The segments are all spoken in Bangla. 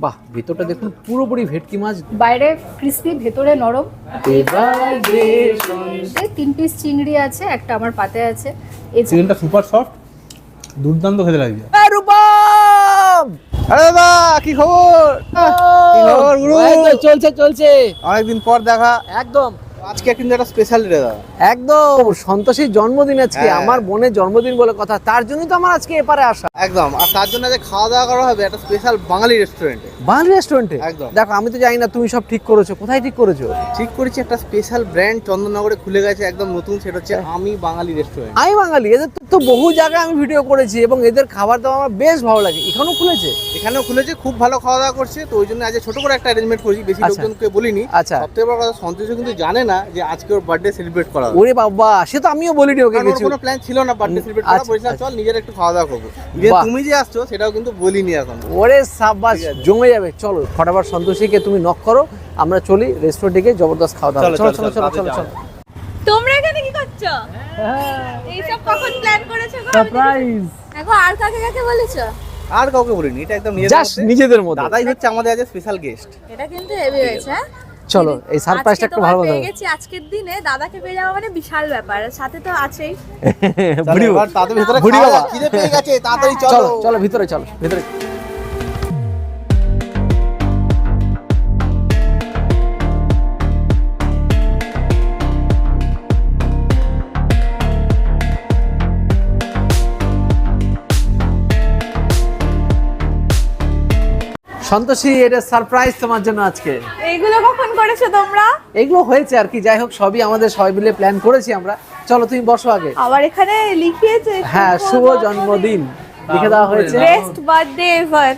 বাহ, ভিতরটা দেখুন পুরোপুরি ভেটকি মাছ, বাইরে ক্রিস্পি, ভেতরে নরম। এবারে 3 পিস চিংড়ি আছে, একটা আমার পাতে আছে। এই চিকেনটা সুপার সফট, দুর্দান্ত খেতে লাগছে। রূপম! আরে দাদা কি খবর? কি খবর গুরু? এই তো চলছে চলছে অনেকদিন পর দেখা। একদম আজকে কিন্তু একটা স্পেশাল ডে দাদা। একদম সন্তোষীর জন্মদিন আজকে, হ্যাঁ। আমার বোনের জন্মদিন বলে কথা, তার জন্যই তো আমার আজকে এপারে আসা। একদম, আর তার জন্য যে খাওয়া দাওয়া করা হবে একটা স্পেশাল বাঙালি রেস্টুরেন্টে। বাঙালি রেস্টুরেন্টে? একদম। দেখো আমি তো জানি না, তুমি সব ঠিক করেছো, কোথায় ঠিক করেছো? ঠিক করেছি, একটা স্পেশাল ব্র্যান্ড চন্দননগরে খুলে গেছে, একদম নতুন, সেটা হচ্ছে আমি বাঙালি রেস্টুরেন্ট। আমি বাঙালি, এদের তো বহু জায়গায় আমি ভিডিও করেছি এবং এদের খাবার দাবার আমার বেশ ভালো লাগে। এখানেও খুলেছে? এখানেও খুলেছে, খুব ভালো খাওয়া দাওয়া করছে, তো ওই জন্য আজ ছোট করে একটা অ্যারেঞ্জমেন্ট করেছি, বেশি আচ্ছা। লোকজনকে বলিনি। আচ্ছা। সবথেকে বড় কথা, সন্তোষ কিন্তু জানে না যে আজকে ওর বার্থডে সেলিব্রেট করা হবে। ওরে বাবা, সে তো আমিও বলিনি ওকে কারণ ওর কিছু। কোনো প্ল্যান ছিল না বার্থডে সেলিব্রেট করা, আচ্ছা, বলেছিলাম আচ্ছা। চল নিজের একটু খাওয়া দাওয়া করবো। যে বাহ। তুমি যে আসছো সেটাও কিন্তু বলিনি এখন। ওরে সাবাস, ঠিক আছে। জমে যাবে। চলো ফটাফট সন্তোষীকে তুমি নক করো, আমরা চলি রেস্টুরেন্টে গিয়ে জবরদস্ত খাওয়া দাওয়া। চলো, চলো চলো, চলো চলো চলো, চলো চলো। চলো। তোমরা এখানে কি করছো? এইসব কখন প্ল্যান করেছো গো? সারপ্রাইজ। দেখো আর কাকে কাকে বলেছো? আর কাউকে বলিনি, এটা একদম জাস্ট নিজেদের মধ্যে। দাদাই হচ্ছে আমাদের আজ স্পেশাল গেস্ট। এটা কিন্তু হেভি হয়েছে। হ্যাঁ? চলো এই সারপ্রাইজটা আজকে একটু তোমায় ভালো পেয়ে হবে। গেছি আজকের দিনে, দাদাকে পেয়ে যাওয়া মানে বিশাল ব্যাপার, সাথে তো আছেই। বুড়ি বাবা। তাদের ভিতরে বুড়ি খাওয়া বাবা। দাওয়া, খিদে পেয়ে গেছে, তাড়াতাড়ি চলো চলো। চলো ভিতরে, চলো ভিতরে। সন্তোষী, এটা সারপ্রাইজ তোমার জন্য আজকে। এইগুলো কখন করেছো তোমরা? এগুলো হয়েছে আর কি, যাই হোক সবই আমাদের সবাই মিলে প্ল্যান করেছি আমরা। চলো তুমি বসো আগে। আবার এখানে লিখিয়েছে হ্যাঁ, শুভ জন্মদিন লিখে দেওয়া হয়েছে। Best birthday ever.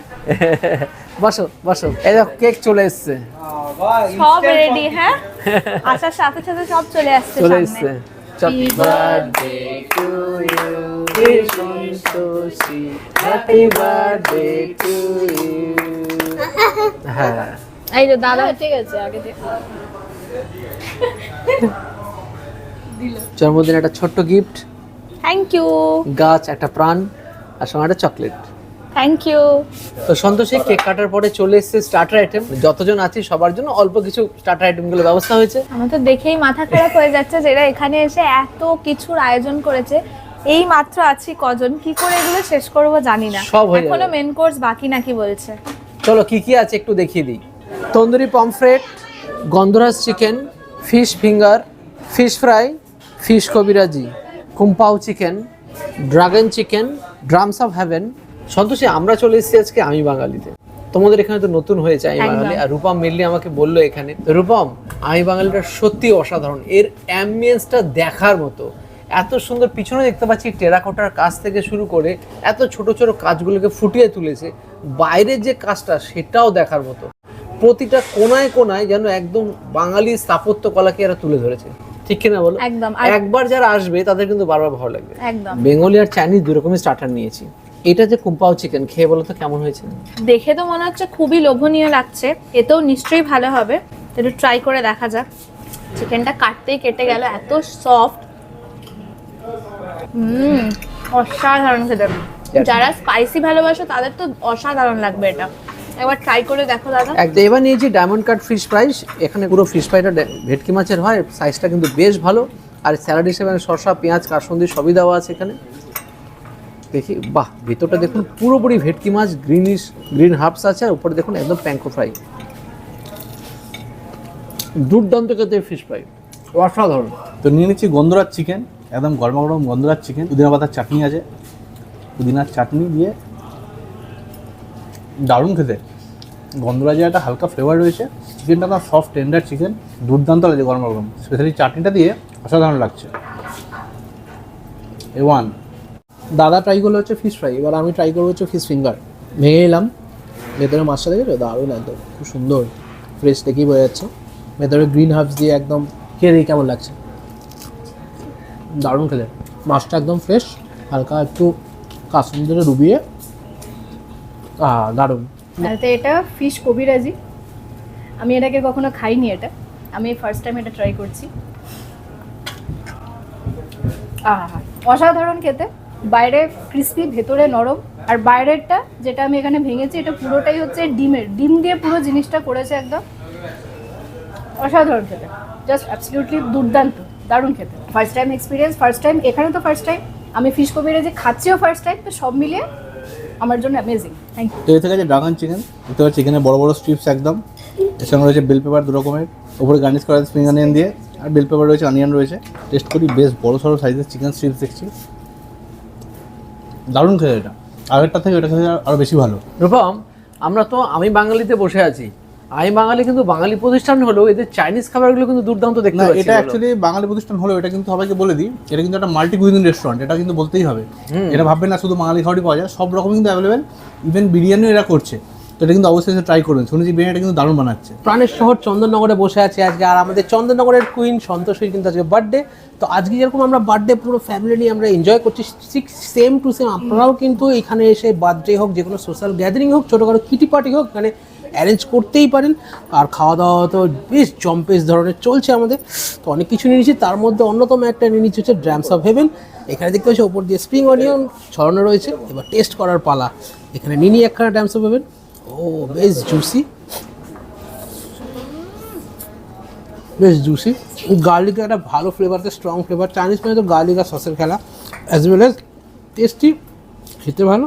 বসো বসো, এই দেখো কেক চলে এসেছে। সব রেডি। হ্যাঁ, আসার সাথে সাথে সব চলে আসছে চলে সামনে। এসেছে। Happy birthday to you dear Santoshi, happy birthday to you. হ্যাঁ, এই যে দাদা ঠিক আছে আগে থেকে জন্মদিন একটা ছোট্ট গিফট, থ্যাংক ইউ গাছ, একটা প্রাণ, আর সঙ্গে একটা চকলেট। Thank you. তো সন্তোষী কেক কাটার পরে চলে এসেছে স্টার্টার আইটেম। যতজন আছি সবার জন্য অল্প কিছু স্টার্টার আইটেমগুলো ব্যবস্থা হয়েছে। আমার তো দেখেই মাথা খারাপ হয়ে যাচ্ছে, যেটা এখানে এসে এত কিছুর আয়োজন করেছে। এই মাত্র আছি কজন, কি করে এগুলো শেষ করব জানি না। সব হয়ে যাবে। এখনো মেন কোর্স বাকি নাকি বলছে। চলো কি কি আছে একটু দেখিয়ে দিই। Tandoori pomfret, gondhoraj chicken, fish finger, fish fry, fish kabiraji, kung pao chicken, dragon chicken, drums of heaven. Santoshi, আমরা চলে এসেছি আজকে আমি বাঙালিতে। তোমাদের এখানে তো নতুন হয়েছে আমি একদম। বাঙালি, আর রূপম মেনলি আমাকে বললো এখানে। তো রূপম, আমি বাঙালিটা সত্যি অসাধারণ, এর অ্যাম্বিয়েন্সটা দেখার মতো। এত সুন্দর, পিছনে দেখতে পাচ্ছি টেরাকোটার কাজ থেকে শুরু করে এত ছোট ছোট কাজগুলোকে ফুটিয়ে তুলেছে। বাইরের যে কাজটা সেটাও দেখার মতো, প্রতিটা কোনায় কোনায় যেন একদম বাঙালি স্থাপত্য কলাকে এরা তুলে ধরেছে। ঠিক কিনা বলো? একদম। একবার যারা আসবে তাদের কিন্তু বারবার ভালো লাগবে। একদম। বেঙ্গলি আর চাইনিজ দুই রকমের স্টার্টার নিয়েছি। এটা যে কুম্পাও চিকেন, খেয়ে বলো তো কেমন হয়েছে? দেখে তো মনে হচ্ছে খুবই লোভনীয় লাগছে, এতেও নিশ্চয়ই ভালো হবে। একটু ট্রাই করে দেখা যাক। চিকেনটা কাটতেই কেটে গেল, এত সফট। অসাধারণ খেতে। যারা স্পাইসি ভালোবাসো তাদের তো অসাধারণ লাগবে এটা। একবার ট্রাই করে দেখো দাদা। একদম। এবার নিয়েছি ডায়মন্ড কাট ফিশ ফ্রাই। এখানে পুরো ফিশ ফ্রাইটা ভেটকি মাছের হয়, সাইজটা কিন্তু বেশ ভালো। আর স্যালাড হিসেবে শসা, পেঁয়াজ, কাসুন্দি সবই দেওয়া আছে এখানে। দেখি, বাহ, ভিতরটা দেখুন পুরোপুরি ভেটকি মাছ, গ্রিন হার্বস আছে, আর উপরে দেখুন একদম প্যাঙ্কো ফ্রাই। দুর্দান্ত খেতে ফিশ ফ্রাই, অসাধারণ। তো নিয়ে নিচ্ছি গন্ধরাজ চিকেন, একদম গরমা গরম গন্ধরাজ চিকেন। পুদিনা পাতার চাটনি আছে, পুদিনার চাটনি দিয়ে দারুণ খেতে। গন্ধরাজের একটা হালকা ফ্লেভার রয়েছে, চিকেনটা না সফট টেন্ডার চিকেন, দুর্দান্ত লাগছে গরমা গরম। স্পেশালি চাটনিটা দিয়ে অসাধারণ লাগছে। এ1 দাদা ট্রাই করলে হচ্ছে ফিশ ফ্রাই, এবার আমি ট্রাই করবো হচ্ছে ফিশ ফিঙ্গার। ভেঙে নিলাম, ভেতরে মাছটা দেখে দারুণ, একদম খুব সুন্দর ফ্রেশ, দেখেই বোঝা যাচ্ছে। ভেতরে গ্রিন হার্বস দিয়ে একদম খেয়ে কেমন লাগছে, দারুণ খেলে। মাছটা একদম ফ্রেশ, হালকা একটু কাসুন্দি দিয়ে ডুবিয়ে, দারুণ। তো এটা ফিশ কবিরাজি। আমি এটাকে কখনো খাইনি, এটা আমি ফার্স্ট টাইম এটা ট্রাই করছি। অসাধারণ খেতে, বাইরে ক্রিস্পি, ভেতরে নরম। আর বাইরেরটা যেটা আমি এখানে ভেঙেছি এটা পুরোটাই হচ্ছে ডিম দিয়ে পুরো জিনিসটা করেছে একদম অসাধারণ খেতে, জাস্ট অ্যাবসলিউটলি দুর্দান্ত, দারুণ খেতে। First time experience, first time এখানে তো ফার্স্ট টাইম, আমি ফিশ কবিরাজি খাচ্ছিও ফার্স্ট টাইম, তো সব মিলিয়ে আমার জন্য অ্যামেজিং। Thank you. তো এর থেকে আছে ড্রাগন চিকেন, এতে হচ্ছে চিকেনের বড় বড় স্ট্রিপস একদম, এর সঙ্গে রয়েছে বেল পেপার 2 রকমের, উপরে গার্নিশ করা স্প্রিং অনিয়ন দিয়ে, আর বেল পেপার রয়েছে, অনিয়ন রয়েছে। টেস্ট করি, বেশ বড় সড়ো সাইজের চিকেন স্ট্রিপস দেখছি, দারুণ খেতে এটা, আগেরটা থেকে এটা খেতে আরও বেশি ভালো। রূপম, আমরা তো আমি বাঙালিতে বসে আছি, আমি বাঙালি কিন্তু বাঙালি প্রতিষ্ঠান হলেও এদের চাইনিজ খাবারগুলো কিন্তু দুর্দান্ত দেখতে না, পাচ্ছি। এটা অ্যাকচুয়ালি বাঙালি প্রতিষ্ঠান হলো, এটা কিন্তু সবাইকে বলে দিই, এটা কিন্তু একটা মাল্টি কুইজিন রেস্টুরেন্ট, এটা কিন্তু বলতেই হবে। এটা ভাববেন না শুধু বাঙালি খাবারই পাওয়া যায়, সব রকম কিন্তু অ্যাভেলেবেল, ইভেন বিরিয়ানিও এরা করছে, তো এটা কিন্তু অবশ্যই ট্রাই করবেন। শুনেছি বিরিয়ানিটা কিন্তু দারুণ বানাচ্ছে। প্রাণের শহর চন্দননগরে বসে আছে আজকে, আর আমাদের চন্দননগরের কুইন সন্তোষীর কিন্তু আজকে বার্থডে। তো আজকে যেরকম আমরা বার্থডে পুরো ফ্যামিলি নিয়ে আমরা এনজয় করছি, ঠিক সেম টু সেম আপনারাও কিন্তু এখানে এসে বার্থডে হোক, যে কোনো সোশ্যাল গ্যাদারিং হোক, ছোটোখাটো কিটি পার্টি হোক, এখানে অ্যারেঞ্জ করতেই পারেন। আর খাওয়া দাওয়া তো বেশ জম্পেস ধরনের চলছে আমাদের, তো অনেক কিছু নিয়ে নিচ্ছি, তার মধ্যে অন্যতম একটা নিয়ে নিচ্ছে হচ্ছে ড্রামস অফ হেভেন। এখানে দেখতে পাচ্ছি ওপর দিয়ে স্প্রিং অনিয়ন ছড়ানো রয়েছে, এবার টেস্ট করার পালা। এখানে নিয়ে নিই একখানা ড্রামস অফ হেভেন। ও বেশ জুসি, বেশ জুসি, গার্লিকের একটা ভালো ফ্লেভার, স্ট্রং ফ্লেভার। চাইনিজ মানে তো গার্লিক আর সসের খেলা, অ্যাজ ওয়েল অ্যাজ টেস্টি, খেতে ভালো,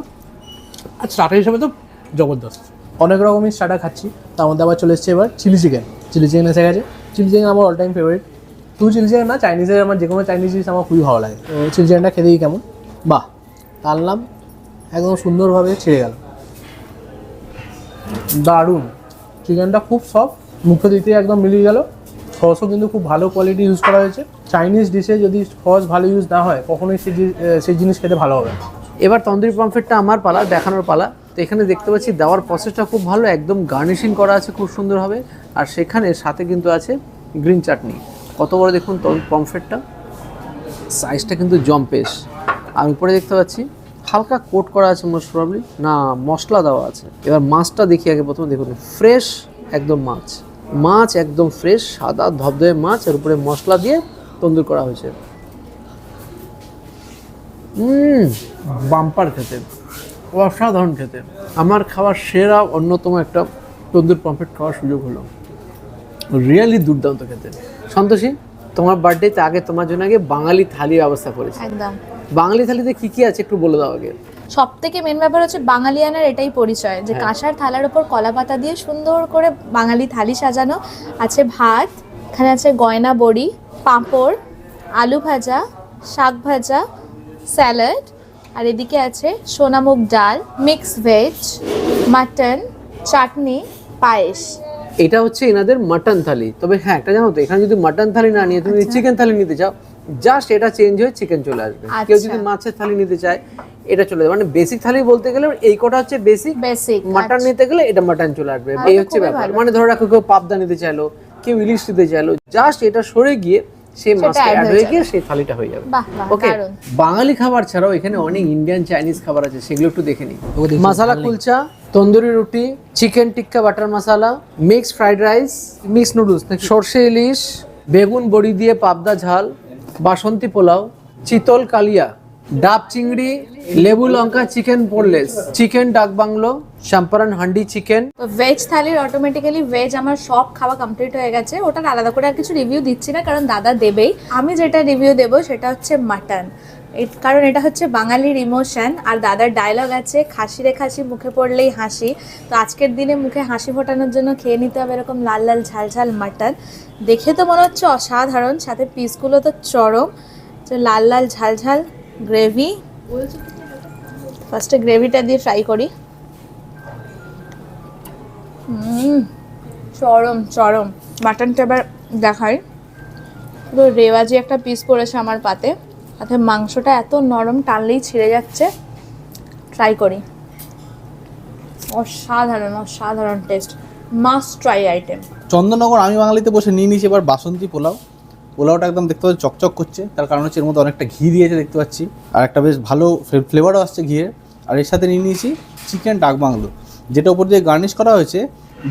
আর স্টার্টার হিসাবে তো জবরদস্ত। অনেক রকমই স্টার্টার খাচ্ছি, তার মধ্যে আবার চলে এসছে এবার চিলি চিকেন। চিলি চিকেন এসে গেছে, চিলি চিকেন আমার অল টাইম ফেভারিট। শুধু চিলি চিকেন না, চাইনিজের আমার যে কোনো চাইনিজ জিনিস আমার খুবই ভালো লাগে। তো চিলি চিকেনটা খেতে দিই কেমন, বাহ, টানলাম একদম সুন্দরভাবে ছেড়ে গেল, দারুণ। চিকেনটা খুব সফট, মুখে দিতে একদম মিলিয়ে গেল। সসও কিন্তু খুব ভালো কোয়ালিটি ইউজ করা হয়েছে। চাইনিজ ডিশে যদি সস ভালো ইউজ না হয় কখনোই সেই জিনিস খেতে ভালো হবে না। এবার তন্দুরি পমফ্রেটটা আমার পালা, দেখানোর পালা। তো এখানে দেখতে পাচ্ছি দেওয়ার প্রসেসটা খুব ভালো, একদম গার্নিশিং করা আছে খুব সুন্দরভাবে, আর সেখানে সাথে কিন্তু আছে গ্রিন চাটনি। কত বড় দেখুন পমফ্রেটটা, সাইজটা কিন্তু জম্পেশ। আর উপরে দেখতে পাচ্ছি হালকা কোট করা আছে, মোস্ট প্রবলি না মশলা দেওয়া আছে। এবার মাছটা দেখি আগে, প্রথমে দেখুন ফ্রেশ একদম মাছ একদম ফ্রেশ, সাদা ধবধবে মাছ, এর উপরে মশলা দিয়ে তন্দুর করা হয়েছে। বাম্পার খেতে, অসাধারণ খেতে। আমার খাওয়ার সেরা অন্যতম একটা তন্দুর পমফ্রেট খাওয়ার সুযোগ হলো, রিয়েলি দুর্দান্ত খেতে। সন্তোষী, তোমার বার্থডেতে আগে তোমার জন্য আগে বাঙালি থালি ব্যবস্থা করেছি। একদম। বাঙালি থালিতে কি কি আছে একটু বলে দাও আগে। সব থেকে মেন ব্যাপার হচ্ছে বাঙালিয়ানার এটাই পরিচয়, যে কাঁসার থালার উপর কলা পাতা দিয়ে সুন্দর করে বাঙালি থালি সাজানো আছে। ভাত, এখানে আছে গয়না বড়ি, পাঁপড়, আলু ভাজা, শাক ভাজা, স্যালাড, আর এদিকে আছে সোনামুগ ডাল, মিক্স ভেজ, মাটন, চাটনি, পায়েস। এটা হচ্ছে এনাদের মাটন থালি। তবে হ্যাঁ, একটা জানো তো, এখানে যদি মাটন থালি না নিয়ে তুমি চিকেন থালি নিতে চাও, জাস্ট এটা চেঞ্জ হয়ে চিকেন চলে আসবে। কেউ যদি মাছের থালি নিতে চায় এটা চলে যাবে, মানে বেসিক থালি বলতে গেলে এই কটা হচ্ছে বেসিক। মাটন নিতে গেলে এটা মাটন চলে আসবে, এই হচ্ছে ব্যাপার। মানে ধরো রাখো কেউ পাবদা নিতে চাইলো, কেউ ইলিশ নিতে চাইলো, জাস্ট এটা সরে গিয়ে সেই মাছটা অ্যাড হয়ে গিয়ে সেই থালিটা হয়ে যাবে। ওকে, বাঙালি খাবার ছাড়াও এখানে অনেক ইন্ডিয়ান চাইনিজ খাবার আছে, সেগুলো একটু দেখে নিই। মশলা kulcha, tandoori roti, chicken tikka butter masala, mix fried rice, mix noodles, shorshe ilish, বেগুন বড়ি দিয়ে পাবদা ঝাল, বাসন্তী পোলাও, চিতল কালিয়া, ডাব চিংড়ি, লেবু লঙ্কা চিকেন পোরলেস, চিকেন ডাক বাংলো, চাম্পারান হান্ডি চিকেন। তো ভেজ থালির অটোমেটিক্যালি ভেজ আমার সব খাওয়া কমপ্লিট হয়ে গেছে, ওটার আলাদা করে আর কিছু রিভিউ দিচ্ছি না, কারণ দাদা দেবেই। আমি যেটা রিভিউ দেবো সেটা হচ্ছে মাটন, কারণ এটা হচ্ছে বাঙালির ইমোশন। আর দাদার ডায়লগ আছে, খাসি রে খাসি মুখে পড়লেই হাসি। তো আজকের দিনে মুখে হাসি ফোটানোর জন্য খেয়ে নিতে হবে এরকম লাল লাল ঝাল ঝাল মাটন। দেখে তো মনে হচ্ছে অসাধারণ, সাথে পিসগুলো তো চরম। তো লাল লাল ঝাল ঝাল গ্রেভি, ফার্স্টে গ্রেভিটা দিয়ে ফ্রাই করি। চরম চরম। মাটনটা এবার দেখাই, পুরো রেওয়াজি একটা পিস পড়েছে আমার পাতে, সাথে মাংসটা এত নরম, টানলেই ছিঁড়ে যাচ্ছে। ট্রাই করি, অসাধারণ অসাধারণ test, must try item. Chandannagar আমি বাঙালিতে বসে নিয়ে নিয়েছি এবার বাসন্তী পোলাও। পোলাওটা একদম দেখতে পাচ্ছি চকচক করছে, তার কারণ হচ্ছে এর মধ্যে অনেকটা ঘি দিয়েছে দেখতে পাচ্ছি, আর একটা বেশ ভালো ফ্লেভারও আসছে ঘিয়ের। আর এর সাথে নিয়ে নিয়েছি চিকেন ডাক বাংলো, যেটা উপর দিয়ে গার্নিশ করা হয়েছে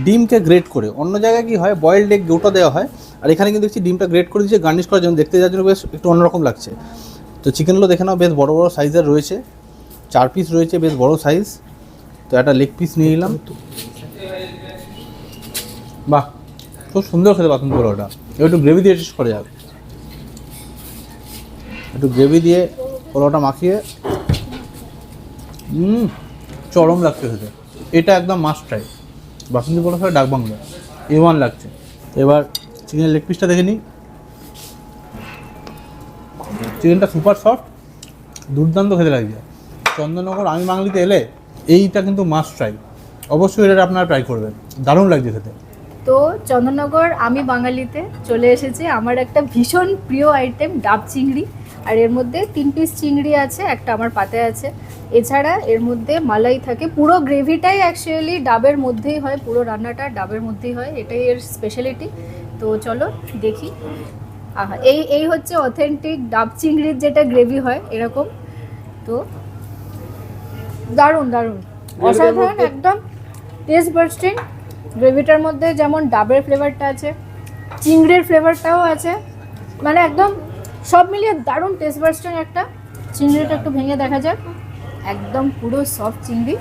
ডিমকে গ্রেট করে। অন্য জায়গায় কি হয় বয়েলড এগ গোটা দেওয়া হয়, আর এখানে কিন্তু দেখছি ডিমটা গ্রেট করে দিয়েছে গার্নিশ করার জন্য, দেখতে যাওয়ার জন্য বেশ একটু অন্যরকম লাগছে। তো চিকেনগুলো দেখে নাও, বেশ বড় বড় সাইজের রয়েছে। 4 পিস রয়েছে, বেশ বড় সাইজ। তো একটা লেগ পিস নিয়ে নিলাম। বাহ, খুব সুন্দর খেতে বাসন্তী পোলাওটা। একটু গ্রেভি দিয়ে টেস্ট করে যাবে, একটু গ্রেভি দিয়ে পোলাওটা মাখিয়ে চরম লাগছে খেতে। এটা একদম মাস্ট ট্রাই। বাসন্তী পোলাও খাবে ডাক বাংলা, A1 লাগছে। এবার চিকেনের লেগ পিসটা দেখে নিই। চিকেনটা সুপার সফট, দুর্দান্ত খেতে লাগছে। চন্দননগর আমি বাঙালিতে এলে এইটা কিন্তু মাস্ট ট্রাই, অবশ্যই এটা আপনারা ট্রাই করবেন, দারুণ লাগছে খেতে। তো চন্দননগর আমি বাঙালিতে চলে এসেছি আমার একটা ভীষণ প্রিয় আইটেম ডাব চিংড়ি। আর এর মধ্যে 3 পিস চিংড়ি আছে, একটা আমার পাতে আছে। এছাড়া এর মধ্যে মালাই থাকে, পুরো গ্রেভিটাই অ্যাকচুয়ালি ডাবের মধ্যেই হয়, পুরো রান্নাটা ডাবের মধ্যেই হয়, এটাই এর স্পেশালিটি। তো চলো দেখি। আহা, এই হচ্ছে অথেন্টিক ডাব চিংড়ির যেটা গ্রেভি হয় এরকম। তো দারুণ দারুণ, অসাধারণ, একদম টেস্ট বার্স্টিং। গ্রেভিটার মধ্যে যেমন ডাবের ফ্লেভারটা আছে, চিংড়ির ফ্লেভারটাও আছে, মানে একদম সব মিলিয়ে দারুণ টেস্ট বার্স্টিং একটা। চিংড়িটা একটু ভেঙে দেখা যাক, একদম পুরো সফট চিংড়ি।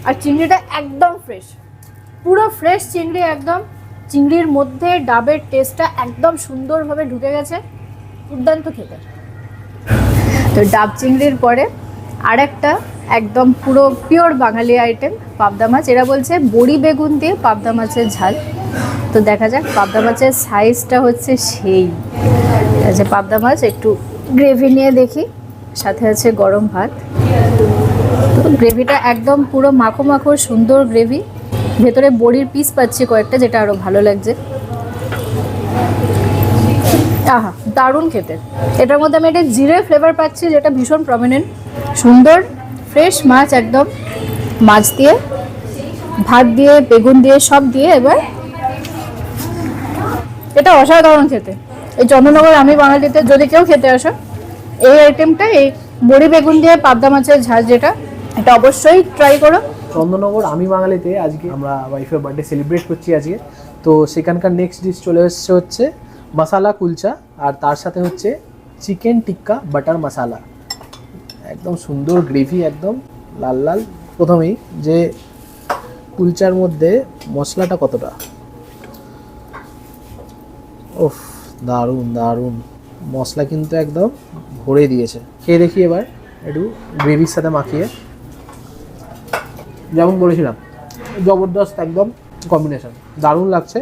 আর চিংড়িটা একদম ফ্রেশ, পুরো ফ্রেশ চিংড়ি একদম। চিংড়ির মধ্যে ডাবের টেস্টটা একদম সুন্দরভাবে ঢুকে গেছে, দুর্দান্ত খেতে। তো ডাব চিংড়ির পরে আরেকটা একদম পুরো পিওর বাঙালি আইটেম পাবদা মাছ। এরা বলছে বড়ি বেগুন দিয়ে পাবদা মাছের ঝাল। তো দেখা যাক, পাবদা মাছের সাইজটা হচ্ছে সেই আছে। পাবদা মাছ একটু গ্রেভি নিয়ে দেখি, সাথে আছে গরম ভাত। তো গ্রেভিটা একদম পুরো মাখো মাখো সুন্দর গ্রেভি, ভেতরে বড়ির পিস পাচ্ছি কয়েকটা, যেটা আরও ভালো লাগছে। আহা, দারুণ খেতে। এটার মধ্যে আমি একটা জিরে ফ্লেভার পাচ্ছি, যেটা ভীষণ প্রমিনেন্ট। সুন্দর ফ্রেশ মাছ একদম, মাছ দিয়ে ভাত দিয়ে বেগুন দিয়ে সব দিয়ে। এবার এটা অসাধারণ খেতে। এই চন্দননগর আমি বাঙালিতে যদি কেউ খেতে আসো, এই আইটেমটা, এই বড়ি বেগুন দিয়ে পাবদা মাছের ঝাল যেটা, এটা অবশ্যই ট্রাই করো। চন্দননগর আমি বাঙালিতে আজকে আমরা ওয়াইফের বার্থডে সেলিব্রেট করছি আজকে। তো সেখানকার নেক্সট ডিশ চলে এসছে হচ্ছে মশালা কুলচা, আর তার সাথে হচ্ছে চিকেন টিক্কা বাটার মশালা। একদম সুন্দর গ্রেভি, একদম লাল লাল। প্রথমেই যে কুলচার মধ্যে মশলাটা কতটা, ওফ, দারুণ দারুণ মশলা, কিন্তু একদম ভরে দিয়েছে। খেয়ে দেখি এবার একটু গ্রেভির সাথে মাখিয়ে। যেমন বলেছিলাম, জবরদস্ত একদম কম্বিনেশান, দারুণ লাগছে।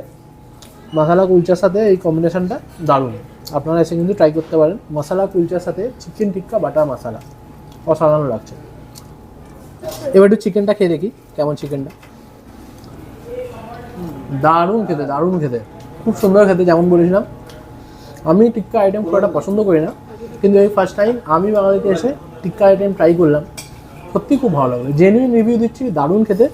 মশালা কুলচার সাথে এই কম্বিনেশানটা দারুণ। আপনারা এসে কিন্তু ট্রাই করতে পারেন। মশালা কুলচার সাথে চিকেন টিক্কা বাটার মশালা, অসাধারণ লাগছে। এবার একটু চিকেনটা খেয়ে দেখি কেমন চিকেনটা। দারুণ খেতে, দারুণ খেতে, খুব সুন্দর খেতে। যেমন বলেছিলাম, আমি টিক্কা আইটেম খুব একটা পছন্দ করি না, কিন্তু এই ফার্স্ট টাইম আমি বাঙালিতে এসে টিক্কা আইটেম ট্রাই করলাম, সত্যি খুব ভালো লাগলো। জেনুইন রিভিউ দিচ্ছি, দারুণ খেতে।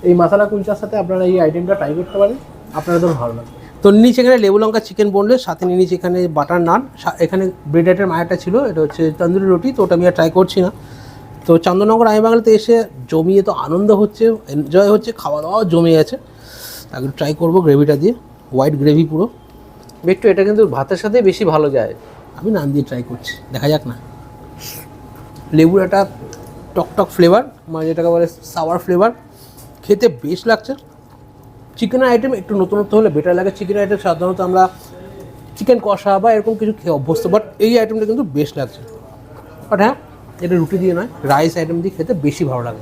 এই মশালা কুলচার সাথে আপনারা এই আইটেমটা ট্রাই করতে পারেন, আপনাদের ভালো লাগবে। তো নিচে এখানে লেবু লঙ্কা চিকেন বোনলেস, সাথে নিচে এখানে বাটার নান, এখানে ব্রেড আইটেম আরেকটা ছিল, এটা হচ্ছে তন্দুরি রুটি। তো ওটা আমি আর ট্রাই করছি না। তো চন্দননগর আমি বাঙালিতে এসে জমিয়ে তো আনন্দ হচ্ছে, এনজয় হচ্ছে, খাওয়া দাওয়াও জমে গেছে। একটু ট্রাই করবো গ্রেভিটা দিয়ে, হোয়াইট গ্রেভি পুরো। একটু এটা কিন্তু ভাতের সাথে বেশি ভালো যায়। আমি নান দিয়ে ট্রাই করছি, দেখা যাক না। লেবুর একটা টক ফ্লেভার, মানে যেটাকে বলে সাওয়ার ফ্লেভার, খেতে বেশ লাগছে। চিকেনের আইটেম একটু নতুনত্ব হলে বেটার লাগে। চিকেন আইটেম সাধারণত আমরা চিকেন কষা বা এরকম কিছু খেয়ে অভ্যস্ত, বাট এই আইটেমটা কিন্তু বেশ লাগছে। বাট হ্যাঁ, এটা রুটি দিয়ে নয়, রাইস আইটেম দিয়ে খেতে বেশি ভালো লাগে।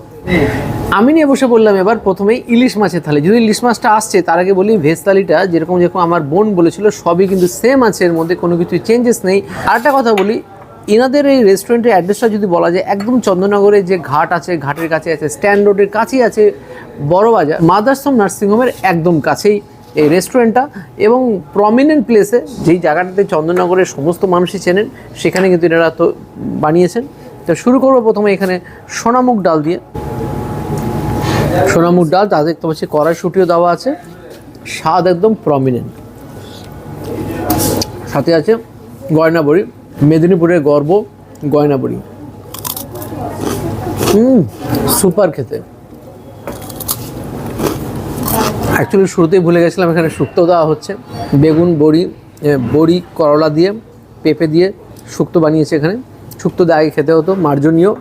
আমি নিয়ে বসে বললাম এবার প্রথমেই ইলিশ মাছের থালি। যদি ইলিশ মাছটা আসছে তার আগে বলি, ভেজ থালিটা যেরকম যেরকম আমার বোন বলেছিল সবই কিন্তু সেম আছে, এর মধ্যে কোনো কিছু চেঞ্জেস নেই। আরেকটা কথা বলি, এনাদের এই রেস্টুরেন্টের অ্যাড্রেসটা যদি বলা যায়, একদম চন্দননগরে যে ঘাট আছে, ঘাটের কাছে আছে, স্ট্যান্ড রোডের কাছেই আছে বড় বাজার, মাদারসম নার্সিংহোমের একদম কাছেই এই রেস্টুরেন্টটা। এবং প্রমিনেন্ট প্লেসে, যেই জায়গাটাতে চন্দননগরের সমস্ত মানুষই চেনেন, সেখানে কিন্তু এনারা তো বানিয়েছেন। তো শুরু করবো প্রথমে এখানে সোনামুগ ডাল দিয়ে। সোনামুগ ডাল, তাতে দেখতে পাচ্ছি কড়াইশুঁটিও দেওয়া আছে, স্বাদ একদম প্রমিনেন্ট। সাথে আছে গয়না বড়ি, মেদিনীপুরের গর্ব গয়না বড়ি। সুপার খেতে। অ্যাকচুয়ালি শুরুতেই ভুলে গেছিলাম, এখানে শুক্তো দেওয়া হচ্ছে। বেগুন, বড়ি, করলা দিয়ে, পেঁপে দিয়ে শুক্তো বানিয়েছে এখানে। শুক্তো দিয়ে আগে খেতে হতো, মার্জনীয়।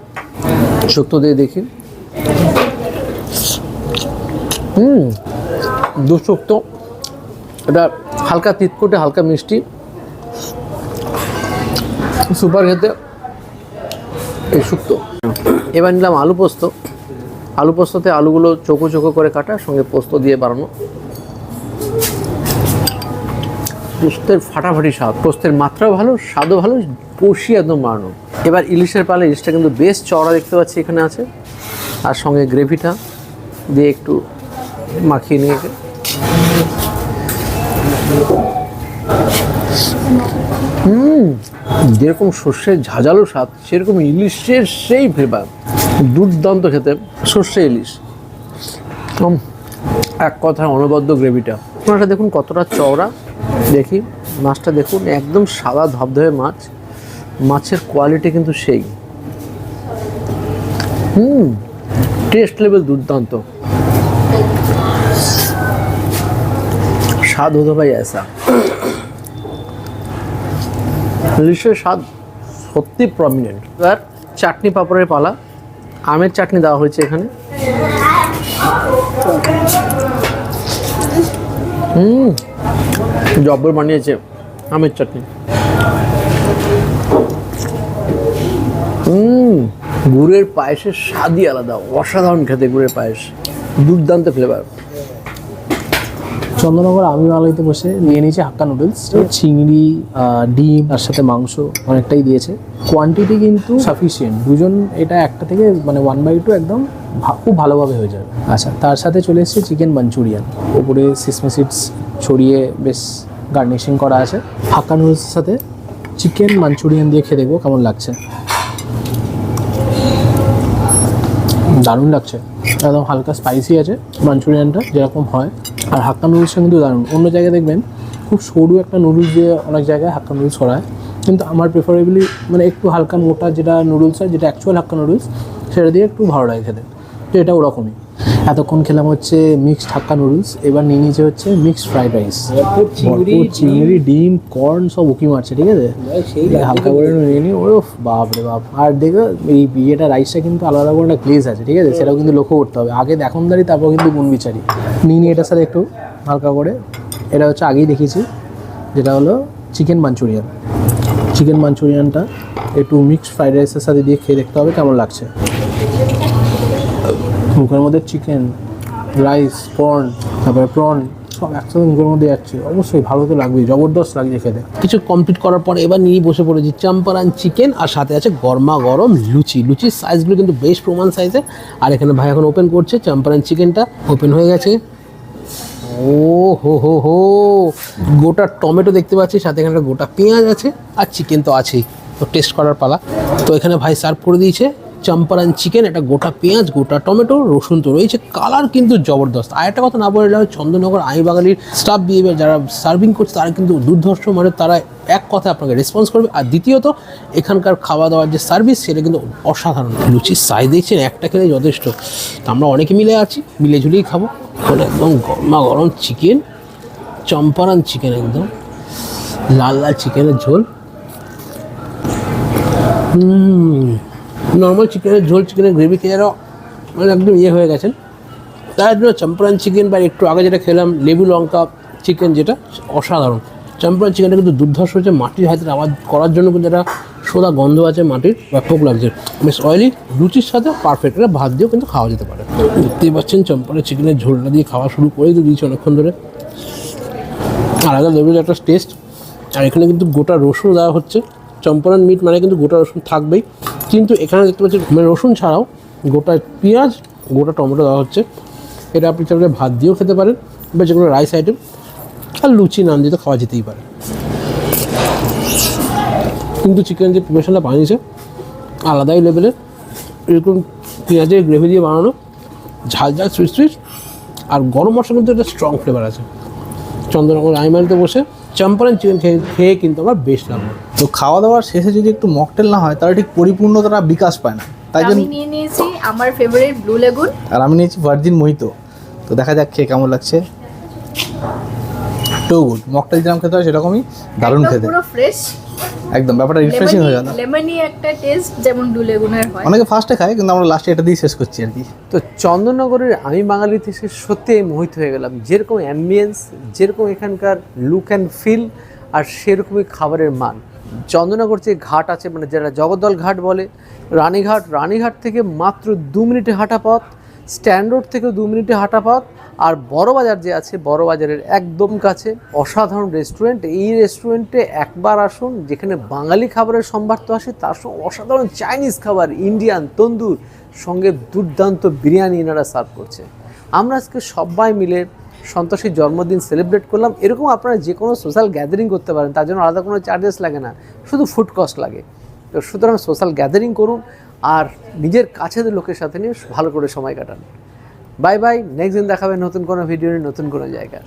শুক্তো দিয়ে দেখি। দুধ শুক্তো, এটা হালকা তিতকুটে, হালকা মিষ্টি, সুপার খেতে এই শুক্তো। এবার নিলাম আলু পোস্ত। আলু পোস্ততে আলুগুলো চোখো চোখো করে কাটা, সঙ্গে পোস্ত দিয়ে বানানো। পোস্তের ফাটাফাটি স্বাদ, পোস্তের মাত্রাও ভালো, স্বাদও ভালো, কষিয়ে একদম বানানো। এবার ইলিশের পালে, ইলিশটা কিন্তু বেশ চওড়া দেখতে পাচ্ছি এখানে আছে, আর সঙ্গে গ্রেভিটা দিয়ে একটু মাখিয়ে নিয়ে যেরকম সর্ষের ঝাঁঝালো স্বাদ, সেরকম ইলিশের সেই ফ্লেভার, দুর্দান্ত খেতে। সর্ষে ইলিশ এক কথায় অনবদ্য গ্রেভিটা। মাছটা দেখুন কতটা চওড়া, দেখি মাছটা দেখুন, একদম সাদা ধবধবে মাছ, মাছের কোয়ালিটি কিন্তু সেই। টেস্ট লেভেল দুর্দান্ত, স্বাদ হতো ভাই ऐसा। ইলিশের স্বাদ সত্যি প্রমিনেন্ট। আর চাটনি পাঁপড়ের পালা, আমের চাটনি দেওয়া হয়েছে এখানে। জব্বর বানিয়েছে আমের চাটনি। গুড়ের পায়েসের স্বাদই আলাদা, অসাধারণ খেতে গুড়ের পায়েস, দুর্দান্ত ফ্লেভার। চন্দননগর আমি বাঙালিতে বসে নিয়ে নিয়েছি হাক্কা নুডলস। চিংড়ি, ডিম, তার সাথে মাংস অনেকটাই দিয়েছে। কোয়ান্টিটি কিন্তু সাফিসিয়েন্ট, দুজন এটা একটা থেকে মানে 1/2 একদম খুব ভালোভাবে হয়ে যাবে। আচ্ছা, তার সাথে চলে এসেছে চিকেন মাঞ্চুরিয়ান, ওপরে সিসমে সিডস ছড়িয়ে বেশ গার্নিশিং করা আছে। হাক্কা নুডলসের সাথে চিকেন মাঞ্চুরিয়ান দিয়ে খেয়ে দেখবো কেমন লাগছে। দারুণ লাগছে, একদম হালকা স্পাইসি আছে মাঞ্চুরিয়ানটা যেরকম হয়। আর হাক্কা নুডলসটা কিন্তু দারুণ। অন্য জায়গায় দেখবেন খুব সরু একটা নুডলস দিয়ে অনেক জায়গায় হাক্কা নুডলস করা হয়, কিন্তু আমার প্রেফারেবলি মানে একটু হালকা মোটা যেটা নুডলস হয়, যেটা অ্যাকচুয়াল হাক্কা নুডলস, সেটা দিয়ে একটু ভালো লাগে খেতে। তো এটা ওরকমই। এতক্ষণ খেলাম হচ্ছে মিক্সড হাক্কা নুডলস, এবার নিয়ে নিচে হচ্ছে মিক্সড ফ্রাইড রাইস। চিংড়ি, ডিম, কর্ন সব উকি মারছে, ঠিক আছে, হালকা করে নিয়ে নিই। ও বাপ রে বাপ। আর দেখো এই বিয়েটা রাইসটা কিন্তু আলাদা করে একটা গ্লেজ আছে, ঠিক আছে, সেটাও কিন্তু লক্ষ্য করতে হবে। আগে দেখনদারি, তারপর কিন্তু গুণ বিচারি। নিয়ে নিই এটার সাথে একটু হালকা করে। এটা হচ্ছে আগেই দেখিয়েছি, যেটা হলো চিকেন মাঞ্চুরিয়ান। চিকেন মাঞ্চুরিয়ানটা একটু মিক্সড ফ্রাইড রাইসের সাথে দিয়ে খেয়ে দেখতে হবে কেমন লাগছে। মুখের মধ্যে চিকেন, রাইস, কর্ন, তারপরে প্রন সব একসাথে মুখের মধ্যে যাচ্ছে, অবশ্যই ভালো তো লাগবেই, জবরদস্ত লাগছে খেতে। কিছু কমপ্লিট করার পর এবার নিয়ে বসে পড়েছি চাম্পারান চিকেন, আর সাথে আছে গরমা গরম লুচি। লুচির সাইজগুলো কিন্তু বেশ প্রমাণ সাইজে। আর এখানে ভাই এখন ওপেন করছে চাম্পারান চিকেনটা, ওপেন হয়ে গেছে। ও হো হো হো, গোটা টমেটো দেখতে পাচ্ছি, সাথে এখানে গোটা পেঁয়াজ আছে, আর চিকেন তো আছেই। তো টেস্ট করার পালা। তো এখানে ভাই সার্ভ করে দিয়েছে চাম্পারান চিকেন, একটা গোটা পেঁয়াজ, গোটা টমেটো, রসুন তো রয়েছে, কালার কিন্তু জবরদস্ত। আর একটা কথা না বলে চন্দননগর আমি বাঙালির স্টাফ বিহেভিয়ার, যারা সার্ভিং করছে তারা কিন্তু দুর্ধর্ষ, মানে তারা এক কথা আপনাকে রেসপন্স করবে। আর দ্বিতীয়ত এখানকার খাওয়া দাওয়ার যে সার্ভিস, সেটা কিন্তু অসাধারণ। লুচির সাইজ দেখছেন, একটা খেলে যথেষ্ট। তো আমরা অনেকে মিলে আছি, মিলে ঝুলিয়েই খাবো। একদম গরমা গরম চিকেন, চাম্পারান চিকেন, একদম লাল লাল চিকেনের ঝোল। নর্মাল চিকেনের ঝোল, চিকেনের গ্রেভি খেয়ে যারা মানে একদম ইয়ে হয়ে গেছেন, তার জন্য চাম্পারান চিকেন বা একটু আগে যেটা খেলাম লেবু লঙ্কা চিকেন, যেটা অসাধারণ। চাম্পারান চিকেনটা কিন্তু দুর্ধর্ষ হচ্ছে, মাটির হাতের আওয়াজ করার জন্য কিন্তু একটা সোদা গন্ধ আছে মাটির, ব্যাপক লাগছে, বেশ অয়েলি। লুচির সাথে পারফেক্ট, এটা ভাত দিয়েও কিন্তু খাওয়া যেতে পারে। দেখতেই পাচ্ছেন চাম্পারান চিকেনের ঝোলটা দিয়ে খাওয়া শুরু করেই তো দিয়েছি অনেকক্ষণ ধরে। আলাদা লেভেলের একটা টেস্ট। আর এখানে কিন্তু গোটা রসুন দেওয়া হচ্ছে। চম্পারান মিট মানে কিন্তু গোটা রসুন থাকবেই, কিন্তু এখানে দেখতে পাচ্ছি মানে রসুন ছাড়াও গোটা পেঁয়াজ, গোটা টমেটো দেওয়া হচ্ছে। এটা আপনি চাইলে ভাত দিয়েও খেতে পারেন, বা যেগুলো রাইস আইটেম, আর লুচি নান দিয়ে তো খাওয়া যেতেই পারে। কিন্তু চিকেন যে প্রিপারেশনটা বানিয়েছে আলাদাই লেভেলের, এরকম পেঁয়াজের গ্রেভি দিয়ে বানানো, ঝাল ঝাল সুইট সুইট, আর গরম মশলা কিন্তু একটা স্ট্রং ফ্লেভার আছে। চন্দননগর আইমারিতে বসে চাম্পারান চিকেন খেয়ে কিন্তু আমার বেশ লাগলো। তো খাওয়া দাওয়ার শেষে যদি একটু মকটেল না হয়, তাহলে ঠিক পরিপূর্ণতাটা বিকাশ পায় না। তাই জন্য আমি নিয়ে নিয়েছি আমার ফেভারিট ব্লু লেগুন, আর আমি নিয়েছি ভার্জিন মোহিতো। তো দেখা যাক খেয়ে কেমন লাগছে। টু গুড, মকটেল যেরকম খেতে হয় সেরকমই দারুণ খেতে, পুরো ফ্রেশ, একদম ব্যাপারটা রিফ্রেশিং হয়ে যায় না। লেমনি একটা টেস্ট যেমন ব্লু লেগুনের হয়। অনেকে ফার্স্টে খায় কিন্তু আমরা লাস্টে এটা দিয়ে শেষ করছি আর কি। তো চন্দননগরের আমি বাঙালিতে এসে সত্যি আমি মোহিত হয়ে গেলাম, যেরকম অ্যাম্বিয়েন্স, যেরকম এখানকার লুক অ্যান্ড ফিল, আর সেরকমই খাবারের মান। চন্দননগর যে ঘাট আছে, মানে যারা জগদ্দল ঘাট বলে, রানীঘাট থেকে মাত্র 2 মিনিটে হাঁটা পথ, স্ট্যান্ড রোড থেকেও 2 মিনিটে হাঁটা পথ, আর বড়বাজার যে আছে, বড়বাজারের একদম কাছে অসাধারণ রেস্টুরেন্ট। এই রেস্টুরেন্টে একবার আসুন, যেখানে বাঙালি খাবারের সম্ভার তো আসে, তার সঙ্গে অসাধারণ চাইনিজ খাবার, ইন্ডিয়ান তন্দুর, সঙ্গে দুর্দান্ত বিরিয়ানি এনারা সার্ভ করছে। আমরা আজকে সবাই মিলে সন্তোষীর জন্মদিন সেলিব্রেট করলাম। এরকম আপনারা যে কোনো সোশ্যাল গ্যাদারিং করতে পারেন, তার জন্য আলাদা কোনো চার্জেস লাগে না, শুধু ফুড কস্ট লাগে। তো সুতরাং সোশ্যাল গ্যাদারিং করুন আর নিজের কাছের লোকের সাথে নিয়ে ভালো করে সময় কাটান। বাই বাই, নেক্সট দিন দেখাবে নতুন কোনো ভিডিও, নতুন কোনো জায়গায়।